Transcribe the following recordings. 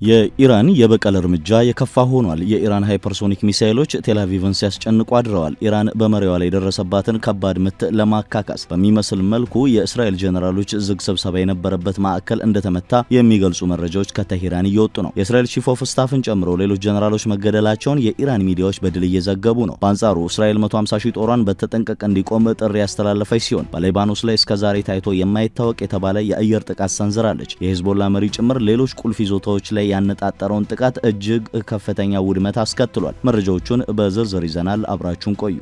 የኢራን የበቀል እርምጃ የከፋ ሆኗል። የኢራን ሃይፐርሶኒክ ሚሳኤሎች ቴልአቪቭን ሲያስጨንቁ አድረዋል። ኢራን በመሪዋ ላይ የደረሰባትን ከባድ ምት ለማካካስ በሚመስል መልኩ የእስራኤል ጄኔራሎች ዝግ ስብሰባ የነበረበት ማዕከል እንደተመታ የሚገልጹ መረጃዎች ከቴሄራን እየወጡ ነው። የእስራኤል ቺፍ ኦፍ ስታፍን ጨምሮ ሌሎች ጄኔራሎች መገደላቸውን የኢራን ሚዲያዎች በድል እየዘገቡ ነው። በአንጻሩ እስራኤል 150 ሺህ ጦሯን በተጠንቀቅ እንዲቆም ጥሪ ያስተላለፈች ሲሆን በሊባኖስ ላይ እስከዛሬ ታይቶ የማይታወቅ የተባለ የአየር ጥቃት ሰንዝራለች። የሂዝቦላ መሪ ጭምር ሌሎች ቁልፍ ይዞታዎች ላይ ያነጣጠረውን ጥቃት እጅግ ከፍተኛ ውድመት አስከትሏል። መረጃዎቹን በዝርዝር ይዘናል። አብራችሁን ቆዩ።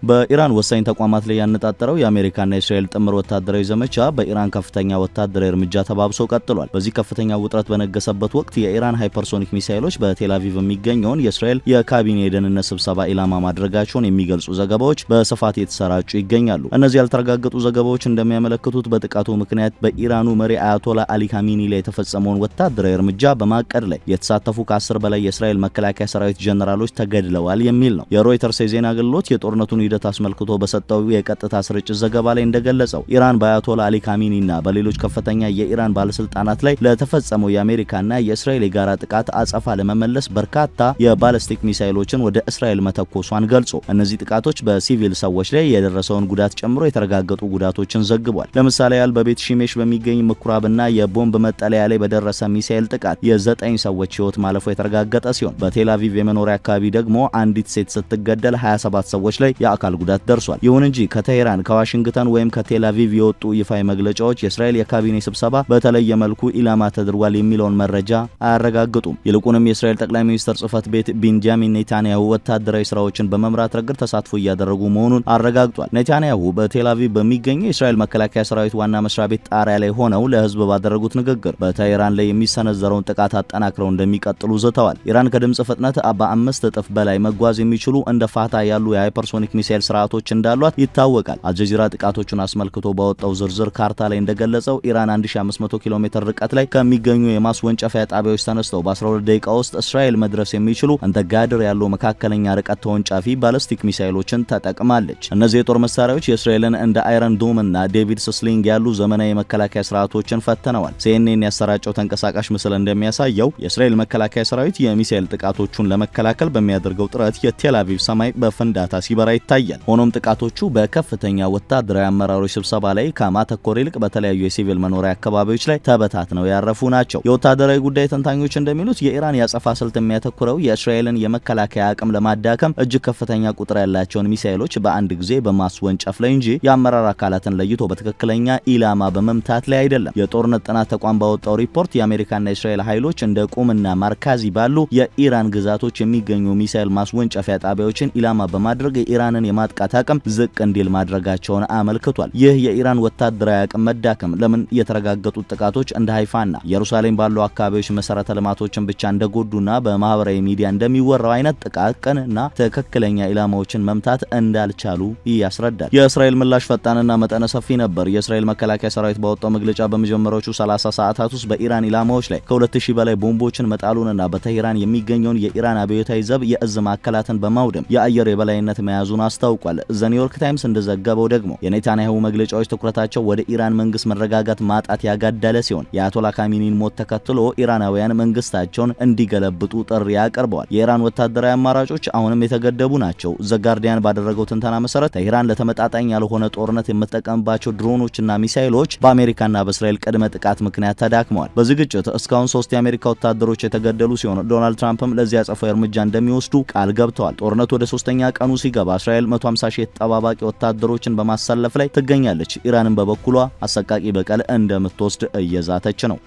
በኢራን ወሳኝ ተቋማት ላይ ያነጣጠረው የአሜሪካና የእስራኤል ጥምር ወታደራዊ ዘመቻ በኢራን ከፍተኛ ወታደራዊ እርምጃ ተባብሶ ቀጥሏል። በዚህ ከፍተኛ ውጥረት በነገሰበት ወቅት የኢራን ሃይፐርሶኒክ ሚሳኤሎች በቴልአቪቭ የሚገኘውን የእስራኤል የካቢኔ የደህንነት ስብሰባ ኢላማ ማድረጋቸውን የሚገልጹ ዘገባዎች በስፋት የተሰራጩ ይገኛሉ። እነዚህ ያልተረጋገጡ ዘገባዎች እንደሚያመለክቱት በጥቃቱ ምክንያት በኢራኑ መሪ አያቶላ አሊ ካሚኒ ላይ የተፈጸመውን ወታደራዊ እርምጃ በማቀድ ላይ የተሳተፉ ከ10 በላይ የእስራኤል መከላከያ ሰራዊት ጀነራሎች ተገድለዋል የሚል ነው። የሮይተርስ የዜና አገልግሎት የጦርነቱን ሂደት አስመልክቶ በሰጠው የቀጥታ ስርጭት ዘገባ ላይ እንደገለጸው ኢራን በአያቶላ አሊ ካሚኒና በሌሎች ከፍተኛ የኢራን ባለስልጣናት ላይ ለተፈጸመው የአሜሪካና የእስራኤል የጋራ ጥቃት አጸፋ ለመመለስ በርካታ የባለስቲክ ሚሳኤሎችን ወደ እስራኤል መተኮሷን ገልጾ እነዚህ ጥቃቶች በሲቪል ሰዎች ላይ የደረሰውን ጉዳት ጨምሮ የተረጋገጡ ጉዳቶችን ዘግቧል። ለምሳሌ ያህል በቤት ሺሜሽ በሚገኝ ምኩራብና የቦምብ መጠለያ ላይ በደረሰ ሚሳኤል ጥቃት የ9 ሰዎች ህይወት ማለፉ የተረጋገጠ ሲሆን በቴልአቪቭ የመኖሪያ አካባቢ ደግሞ አንዲት ሴት ስትገደል 27 ሰዎች ላይ የአካል ጉዳት ደርሷል። ይሁን እንጂ ከቴሄራን ከዋሽንግተን ወይም ከቴልአቪቭ የወጡ ይፋዊ መግለጫዎች የእስራኤል የካቢኔ ስብሰባ በተለየ መልኩ ኢላማ ተደርጓል የሚለውን መረጃ አያረጋግጡም። ይልቁንም የእስራኤል ጠቅላይ ሚኒስትር ጽህፈት ቤት ቤንጃሚን ኔታንያሁ ወታደራዊ ስራዎችን በመምራት ረገድ ተሳትፎ እያደረጉ መሆኑን አረጋግጧል። ኔታንያሁ በቴልአቪቭ በሚገኘው የእስራኤል መከላከያ ሰራዊት ዋና መስሪያ ቤት ጣሪያ ላይ ሆነው ለህዝብ ባደረጉት ንግግር በቴሄራን ላይ የሚሰነዘረውን ጥቃት አጠናክረው እንደሚቀጥሉ ዝተዋል። ኢራን ከድምጽ ፍጥነት በ5 እጥፍ በላይ መጓዝ የሚችሉ እንደ ፋታ ያሉ የሃይፐርሶኒክ ሚሳኤል ስርዓቶች እንዳሏት ይታወቃል። አልጀዚራ ጥቃቶቹን አስመልክቶ ባወጣው ዝርዝር ካርታ ላይ እንደገለጸው ኢራን 1500 ኪሎ ሜትር ርቀት ላይ ከሚገኙ የማስወንጨፊያ ጣቢያዎች ተነስተው በ12 ደቂቃ ውስጥ እስራኤል መድረስ የሚችሉ እንደ ጋድር ያሉ መካከለኛ ርቀት ተወንጫፊ ባለስቲክ ሚሳኤሎችን ተጠቅማለች። እነዚህ የጦር መሳሪያዎች የእስራኤልን እንደ አይረን ዶም እና ዴቪድ ስሊንግ ያሉ ዘመናዊ የመከላከያ ስርዓቶችን ፈትነዋል። ሲኤንኤን ያሰራጨው ተንቀሳቃሽ ምስል እንደሚያሳየው የእስራኤል መከላከያ ሰራዊት የሚሳኤል ጥቃቶቹን ለመከላከል በሚያደርገው ጥረት የቴልአቪቭ ሰማይ በፍንዳታ ሲበራ ይታያል። ሆኖም ጥቃቶቹ በከፍተኛ ወታደራዊ አመራሮች ስብሰባ ላይ ከማተኮር ይልቅ በተለያዩ የሲቪል መኖሪያ አካባቢዎች ላይ ተበታትነው ያረፉ ናቸው። የወታደራዊ ጉዳይ ተንታኞች እንደሚሉት የኢራን ያጸፋ ስልት የሚያተኩረው የእስራኤልን የመከላከያ አቅም ለማዳከም እጅግ ከፍተኛ ቁጥር ያላቸውን ሚሳኤሎች በአንድ ጊዜ በማስወንጨፍ ላይ እንጂ የአመራር አካላትን ለይቶ በትክክለኛ ኢላማ በመምታት ላይ አይደለም። የጦርነት ጥናት ተቋም ባወጣው ሪፖርት የአሜሪካና የእስራኤል ኃይሎች እንደ ቁምና ማርካዚ ባሉ የኢራን ግዛቶች የሚገኙ ሚሳኤል ማስወንጨፊያ ጣቢያዎችን ኢላማ በማድረግ የኢራንን የማጥቃት አቅም ዝቅ እንዲል ማድረጋቸውን አመልክቷል። ይህ የኢራን ወታደራዊ አቅም መዳከም ለምን የተረጋገጡት ጥቃቶች እንደ ሃይፋና ኢየሩሳሌም ባሉ አካባቢዎች መሰረተ ልማቶችን ብቻ እንደጎዱና በማህበራዊ ሚዲያ እንደሚወራው አይነት ጥቃቅንና ትክክለኛ ኢላማዎችን መምታት እንዳልቻሉ ያስረዳል። የእስራኤል ምላሽ ፈጣንና መጠነ ሰፊ ነበር። የእስራኤል መከላከያ ሰራዊት ባወጣው መግለጫ በመጀመሪያዎቹ 30 ሰዓታት ውስጥ በኢራን ኢላማዎች ላይ ከ2000 በላይ ቦምቦችን መጣሉንና በቴሄራን የሚገኘውን የኢራን አብዮታዊ ዘብ የእዝ ማዕከላትን በማውደም የአየር የበላይነት መያዙን አስታውቋል። ዘኒውዮርክ ታይምስ እንደዘገበው ደግሞ የኔታንያሁ መግለጫዎች ትኩረታቸው ወደ ኢራን መንግስት መረጋጋት ማጣት ያጋደለ ሲሆን የአያቶላ ካሚኒን ሞት ተከትሎ ኢራናውያን መንግስታቸውን እንዲገለብጡ ጥሪ አቅርበዋል። የኢራን ወታደራዊ አማራጮች አሁንም የተገደቡ ናቸው። ዘጋርዲያን ባደረገው ትንተና መሰረት ቴሄራን ለተመጣጣኝ ያልሆነ ጦርነት የምትጠቀምባቸው ድሮኖችና ሚሳኤሎች በአሜሪካና በእስራኤል ቅድመ ጥቃት ምክንያት ተዳክመዋል። በዚህ ግጭት እስካሁን 3 የአሜሪካ ወታደሮች የተገደሉ ሲሆን ዶናልድ ትራምፕም ለዚህ አጸፋዊ እርምጃ እንደሚወስዱ ቃል ገብተዋል። ጦርነቱ ወደ 3ኛ ቀኑ ሲገባ እስራኤል 150 ሺህ ተጠባባቂ ወታደሮችን በማሰለፍ ላይ ትገኛለች። ኢራንን በበኩሏ አሰቃቂ በቀል እንደምትወስድ እየዛተች ነው።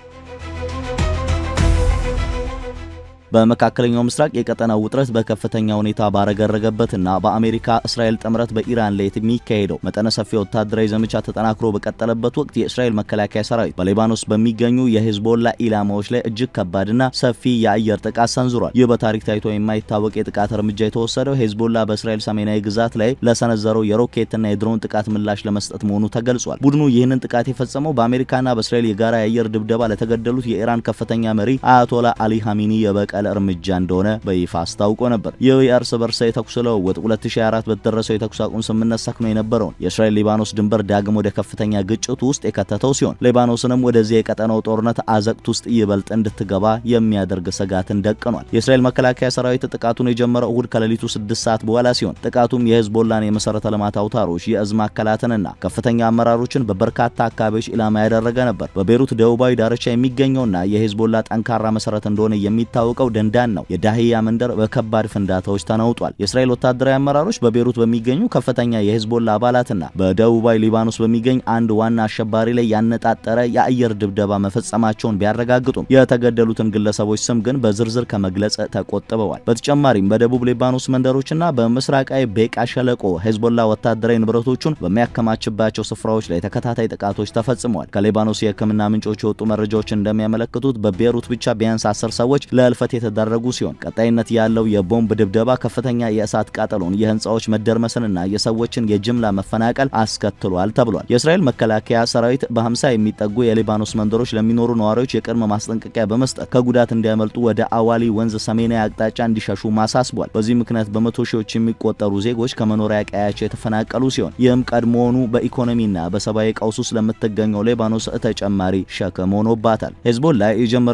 በመካከለኛው ምስራቅ የቀጠናው ውጥረት በከፍተኛ ሁኔታ ባረገረገበትና በአሜሪካ እስራኤል ጥምረት በኢራን ላይ የሚካሄደው መጠነ ሰፊ ወታደራዊ ዘመቻ ተጠናክሮ በቀጠለበት ወቅት የእስራኤል መከላከያ ሰራዊት በሊባኖስ በሚገኙ የሂዝቦላ ኢላማዎች ላይ እጅግ ከባድና ሰፊ የአየር ጥቃት ሰንዝሯል። ይህ በታሪክ ታይቶ የማይታወቅ የጥቃት እርምጃ የተወሰደው ሂዝቦላ በእስራኤል ሰሜናዊ ግዛት ላይ ለሰነዘረው የሮኬትና የድሮን ጥቃት ምላሽ ለመስጠት መሆኑ ተገልጿል። ቡድኑ ይህንን ጥቃት የፈጸመው በአሜሪካና በእስራኤል የጋራ የአየር ድብደባ ለተገደሉት የኢራን ከፍተኛ መሪ አያቶላ አሊ ካሚኒ የበቀል የበቀል እርምጃ እንደሆነ በይፋ አስታውቆ ነበር። ይህ የእርስ በርስ የተኩስ ልውውጥ 2024 በተደረሰው የተኩስ አቁም ስምምነት ሰክኖ የነበረውን የእስራኤል ሊባኖስ ድንበር ዳግም ወደ ከፍተኛ ግጭት ውስጥ የከተተው ሲሆን ሊባኖስንም ወደዚህ የቀጠናው ጦርነት አዘቅት ውስጥ ይበልጥ እንድትገባ የሚያደርግ ስጋትን ደቅኗል። የእስራኤል መከላከያ ሰራዊት ጥቃቱን የጀመረው እሁድ ከሌሊቱ 6 ሰዓት በኋላ ሲሆን ጥቃቱም የሂዝቦላን የመሰረተ ልማት አውታሮች የእዝ ማዕከላትንና ከፍተኛ አመራሮችን በበርካታ አካባቢዎች ኢላማ ያደረገ ነበር። በቤሩት ደቡባዊ ዳርቻ የሚገኘውና የሂዝቦላ ጠንካራ መሰረት እንደሆነ የሚታወቀው ደንዳን ነው የዳህያ መንደር በከባድ ፍንዳታዎች ተናውጧል። የእስራኤል ወታደራዊ አመራሮች በቤሩት በሚገኙ ከፍተኛ የሂዝቦላ አባላትና በደቡባዊ ሊባኖስ በሚገኝ አንድ ዋና አሸባሪ ላይ ያነጣጠረ የአየር ድብደባ መፈጸማቸውን ቢያረጋግጡም የተገደሉትን ግለሰቦች ስም ግን በዝርዝር ከመግለጽ ተቆጥበዋል። በተጨማሪም በደቡብ ሊባኖስ መንደሮችና በምስራቃዊ ቤቃ ሸለቆ ሂዝቦላ ወታደራዊ ንብረቶቹን በሚያከማችባቸው ስፍራዎች ላይ ተከታታይ ጥቃቶች ተፈጽመዋል። ከሊባኖስ የሕክምና ምንጮች የወጡ መረጃዎች እንደሚያመለክቱት በቤሩት ብቻ ቢያንስ 10 ሰዎች ለህልፈት የተዳረጉ ሲሆን ቀጣይነት ያለው የቦምብ ድብደባ ከፍተኛ የእሳት ቃጠሎን፣ የህንጻዎች መደርመስንና የሰዎችን የጅምላ መፈናቀል አስከትሏል ተብሏል። የእስራኤል መከላከያ ሰራዊት በ50 የሚጠጉ የሊባኖስ መንደሮች ለሚኖሩ ነዋሪዎች የቅድመ ማስጠንቀቂያ በመስጠት ከጉዳት እንዲያመልጡ ወደ አዋሊ ወንዝ ሰሜናዊ አቅጣጫ እንዲሸሹ ማሳስቧል። በዚህ ምክንያት በመቶ ሺዎች የሚቆጠሩ ዜጎች ከመኖሪያ ቀያቸው የተፈናቀሉ ሲሆን ይህም ቀድሞውኑ በኢኮኖሚና በሰብአዊ ቀውስ ውስጥ ለምትገኘው ሊባኖስ ተጨማሪ ሸክም ሆኖባታል። ሂዝቦላ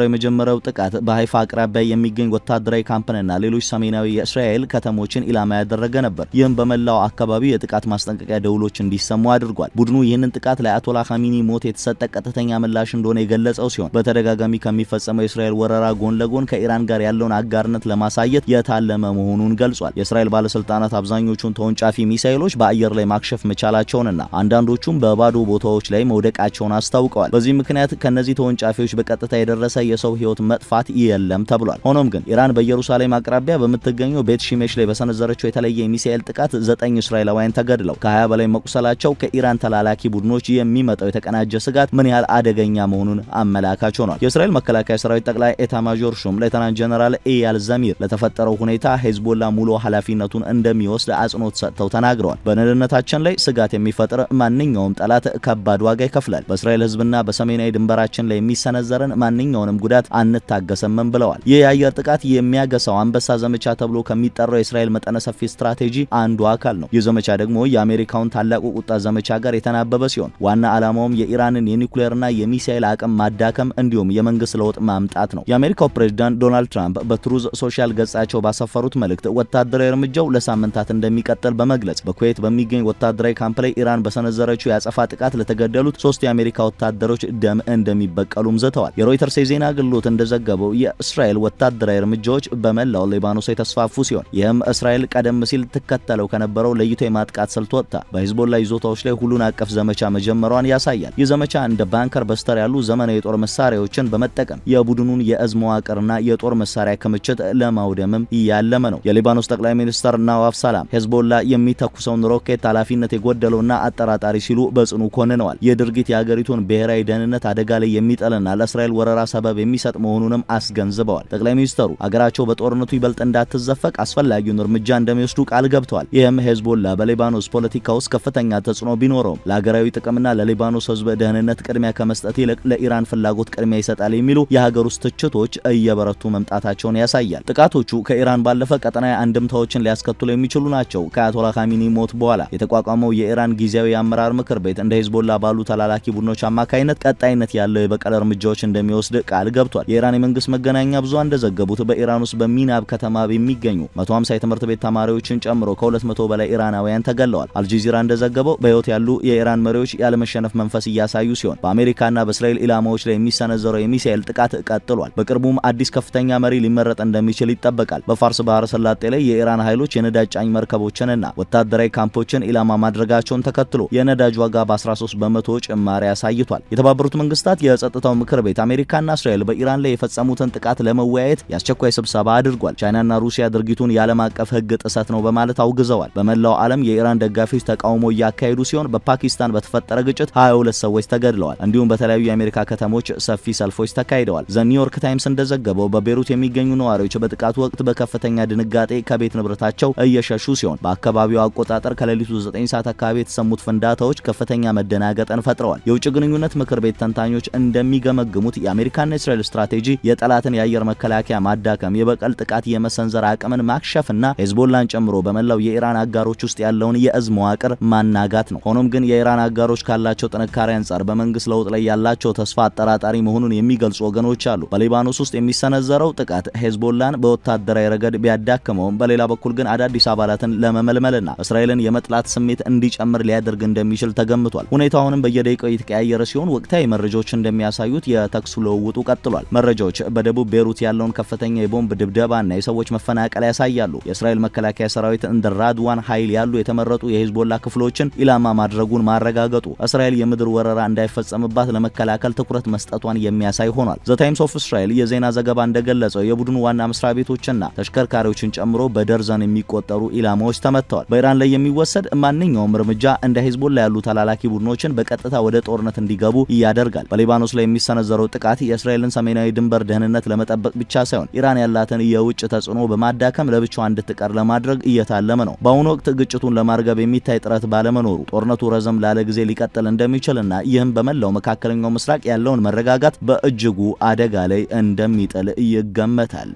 የመጀመሪያው ጥቃት በሃይፋ አቅራቢያ የሚገኝ ወታደራዊ ካምፕንና ሌሎች ሰሜናዊ የእስራኤል ከተሞችን ኢላማ ያደረገ ነበር። ይህም በመላው አካባቢ የጥቃት ማስጠንቀቂያ ደውሎች እንዲሰሙ አድርጓል። ቡድኑ ይህንን ጥቃት ለአያቶላ ኻሜኒ ሞት የተሰጠ ቀጥተኛ ምላሽ እንደሆነ የገለጸው ሲሆን በተደጋጋሚ ከሚፈጸመው የእስራኤል ወረራ ጎን ለጎን ከኢራን ጋር ያለውን አጋርነት ለማሳየት የታለመ መሆኑን ገልጿል። የእስራኤል ባለስልጣናት አብዛኞቹን ተወንጫፊ ሚሳኤሎች በአየር ላይ ማክሸፍ መቻላቸውንና አንዳንዶቹም በባዶ ቦታዎች ላይ መውደቃቸውን አስታውቀዋል። በዚህ ምክንያት ከነዚህ ተወንጫፊዎች በቀጥታ የደረሰ የሰው ሕይወት መጥፋት የለም ተብሏል። ሆኖም ግን ኢራን በኢየሩሳሌም አቅራቢያ በምትገኘው ቤት ሺሜሽ ላይ በሰነዘረችው የተለየ የሚሳኤል ጥቃት 9 እስራኤላውያን ተገድለው ከ20 በላይ መቁሰላቸው ከኢራን ተላላኪ ቡድኖች የሚመጣው የተቀናጀ ስጋት ምን ያህል አደገኛ መሆኑን አመላካች ሆኗል። የእስራኤል መከላከያ ሰራዊት ጠቅላይ ኤታ ማዦር ሹም ሌተናንት ጀነራል ኤያል ዘሚር ለተፈጠረው ሁኔታ ሂዝቦላ ሙሉ ኃላፊነቱን እንደሚወስድ አጽንኦት ሰጥተው ተናግረዋል። በደህንነታችን ላይ ስጋት የሚፈጥር ማንኛውም ጠላት ከባድ ዋጋ ይከፍላል። በእስራኤል ህዝብና በሰሜናዊ ድንበራችን ላይ የሚሰነዘርን ማንኛውንም ጉዳት አንታገሰም ብለዋል። ይህ የአየር ጥቃት የሚያገሳው አንበሳ ዘመቻ ተብሎ ከሚጠራው የእስራኤል መጠነ ሰፊ ስትራቴጂ አንዱ አካል ነው። ይህ ዘመቻ ደግሞ የአሜሪካውን ታላቁ ቁጣ ዘመቻ ጋር የተናበበ ሲሆን ዋና ዓላማውም የኢራንን የኒውክሌርና የሚሳኤል አቅም ማዳከም እንዲሁም የመንግስት ለውጥ ማምጣት ነው። የአሜሪካው ፕሬዝዳንት ዶናልድ ትራምፕ በትሩዝ ሶሻል ገጻቸው ባሰፈሩት መልእክት ወታደራዊ እርምጃው ለሳምንታት እንደሚቀጥል በመግለጽ በኩዌት በሚገኝ ወታደራዊ ካምፕ ላይ ኢራን በሰነዘረችው የአጸፋ ጥቃት ለተገደሉት 3 የአሜሪካ ወታደሮች ደም እንደሚበቀሉም ዝተዋል። የሮይተርስ የዜና አገልግሎት እንደዘገበው የእስራኤል ወታደራዊ እርምጃዎች በመላው ሊባኖስ የተስፋፉ ሲሆን ይህም እስራኤል ቀደም ሲል ትከተለው ከነበረው ለይቶ የማጥቃት ስልት ወጥታ በሂዝቦላ ይዞታዎች ላይ ሁሉን አቀፍ ዘመቻ መጀመሯን ያሳያል። ይህ ዘመቻ እንደ ባንከር በስተር ያሉ ዘመናዊ የጦር መሳሪያዎችን በመጠቀም የቡድኑን የእዝ መዋቅርና የጦር መሳሪያ ክምችት ለማውደምም ያለመ ነው። የሊባኖስ ጠቅላይ ሚኒስትር ናዋፍ ሰላም ሂዝቦላ የሚተኩሰውን ሮኬት ኃላፊነት የጎደለውና አጠራጣሪ ሲሉ በጽኑ ኮንነዋል። ይህ ድርጊት የሀገሪቱን ብሔራዊ ደህንነት አደጋ ላይ የሚጥልና ለእስራኤል ወረራ ሰበብ የሚሰጥ መሆኑንም አስገንዝበዋል። ጠቅላይ ሚኒስትሩ አገራቸው በጦርነቱ ይበልጥ እንዳትዘፈቅ አስፈላጊውን እርምጃ እንደሚወስዱ ቃል ገብተዋል። ይህም ሂዝቦላ በሊባኖስ ፖለቲካ ውስጥ ከፍተኛ ተጽዕኖ ቢኖረውም ለሀገራዊ ጥቅምና ለሊባኖስ ሕዝብ ደህንነት ቅድሚያ ከመስጠት ይልቅ ለኢራን ፍላጎት ቅድሚያ ይሰጣል የሚሉ የሀገር ውስጥ ትችቶች እየበረቱ መምጣታቸውን ያሳያል። ጥቃቶቹ ከኢራን ባለፈ ቀጠናዊ አንድምታዎችን ሊያስከትሉ የሚችሉ ናቸው። ከአያቶላ ኻሜኒ ሞት በኋላ የተቋቋመው የኢራን ጊዜያዊ አመራር ምክር ቤት እንደ ሂዝቦላ ባሉ ተላላኪ ቡድኖች አማካይነት ቀጣይነት ያለው የበቀል እርምጃዎች እንደሚወስድ ቃል ገብቷል። የኢራን የመንግስት መገናኛ ብዙሃን እንደዘገቡት በኢራን ውስጥ በሚናብ ከተማ የሚገኙ 150 የትምህርት ቤት ተማሪዎችን ጨምሮ ከ200 በላይ ኢራናውያን ተገለዋል። አልጀዚራ እንደዘገበው በህይወት ያሉ የኢራን መሪዎች ያለመሸነፍ መንፈስ እያሳዩ ሲሆን በአሜሪካና በእስራኤል ኢላማዎች ላይ የሚሰነዘረው የሚሳኤል ጥቃት ቀጥሏል። በቅርቡም አዲስ ከፍተኛ መሪ ሊመረጥ እንደሚችል ይጠበቃል። በፋርስ ባህረ ሰላጤ ላይ የኢራን ኃይሎች የነዳጅ ጫኝ መርከቦችንና ወታደራዊ ካምፖችን ኢላማ ማድረጋቸውን ተከትሎ የነዳጅ ዋጋ በ13 በመቶ ጭማሪ አሳይቷል። የተባበሩት መንግስታት የጸጥታው ምክር ቤት አሜሪካና እስራኤል በኢራን ላይ የፈጸሙትን ጥቃት ለመወያየት የአስቸኳይ ስብሰባ አድርጓል። ቻይናና ሩሲያ ድርጊቱን የዓለም አቀፍ ህግ ጥሰት ነው በማለት አውግዘዋል። በመላው ዓለም የኢራን ደጋፊዎች ተቃውሞ እያካሄዱ ሲሆን በፓኪስታን በተፈጠረ ግጭት 22 ሰዎች ተገድለዋል። እንዲሁም በተለያዩ የአሜሪካ ከተሞች ሰፊ ሰልፎች ተካሂደዋል። ዘ ኒውዮርክ ታይምስ እንደዘገበው በቤሩት የሚገኙ ነዋሪዎች በጥቃቱ ወቅት በከፍተኛ ድንጋጤ ከቤት ንብረታቸው እየሸሹ ሲሆን በአካባቢው አቆጣጠር ከሌሊቱ 9 ሰዓት አካባቢ የተሰሙት ፍንዳታዎች ከፍተኛ መደናገጥን ፈጥረዋል። የውጭ ግንኙነት ምክር ቤት ተንታኞች እንደሚገመግሙት የአሜሪካና እስራኤል ስትራቴጂ የጠላትን የአየር መከላከያ መከላከያ ማዳከም፣ የበቀል ጥቃት የመሰንዘር አቅምን ማክሸፍና ሄዝቦላን ጨምሮ በመላው የኢራን አጋሮች ውስጥ ያለውን የእዝ መዋቅር ማናጋት ነው። ሆኖም ግን የኢራን አጋሮች ካላቸው ጥንካሬ አንጻር በመንግስት ለውጥ ላይ ያላቸው ተስፋ አጠራጣሪ መሆኑን የሚገልጹ ወገኖች አሉ። በሊባኖስ ውስጥ የሚሰነዘረው ጥቃት ሄዝቦላን በወታደራዊ ረገድ ቢያዳክመውም በሌላ በኩል ግን አዳዲስ አባላትን ለመመልመልና እስራኤልን የመጥላት ስሜት እንዲጨምር ሊያደርግ እንደሚችል ተገምቷል። ሁኔታውንም በየደቂቃው የተቀያየረ ሲሆን ወቅታዊ መረጃዎች እንደሚያሳዩት የተኩስ ልውውጡ ቀጥሏል። መረጃዎች በደቡብ ቤሩት ያለውን ከፍተኛ የቦምብ ድብደባና የሰዎች መፈናቀል ያሳያሉ። የእስራኤል መከላከያ ሰራዊት እንደ ራድዋን ኃይል ያሉ የተመረጡ የሂዝቦላ ክፍሎችን ኢላማ ማድረጉን ማረጋገጡ እስራኤል የምድር ወረራ እንዳይፈጸምባት ለመከላከል ትኩረት መስጠቷን የሚያሳይ ሆኗል። ዘ ታይምስ ኦፍ እስራኤል የዜና ዘገባ እንደገለጸው የቡድኑ ዋና መስሪያ ቤቶችና ተሽከርካሪዎችን ጨምሮ በደርዘን የሚቆጠሩ ኢላማዎች ተመተዋል። በኢራን ላይ የሚወሰድ ማንኛውም እርምጃ እንደ ሂዝቦላ ያሉ ተላላኪ ቡድኖችን በቀጥታ ወደ ጦርነት እንዲገቡ ያደርጋል። በሊባኖስ ላይ የሚሰነዘረው ጥቃት የእስራኤልን ሰሜናዊ ድንበር ደህንነት ለመጠበቅ ብቻ ሳይሆን ኢራን ያላትን የውጭ ተጽዕኖ በማዳከም ለብቻዋ እንድትቀር ለማድረግ እየታለመ ነው። በአሁኑ ወቅት ግጭቱን ለማርገብ የሚታይ ጥረት ባለመኖሩ ጦርነቱ ረዘም ላለ ጊዜ ሊቀጥል እንደሚችልና ይህም በመላው መካከለኛው ምስራቅ ያለውን መረጋጋት በእጅጉ አደጋ ላይ እንደሚጥል ይገመታል።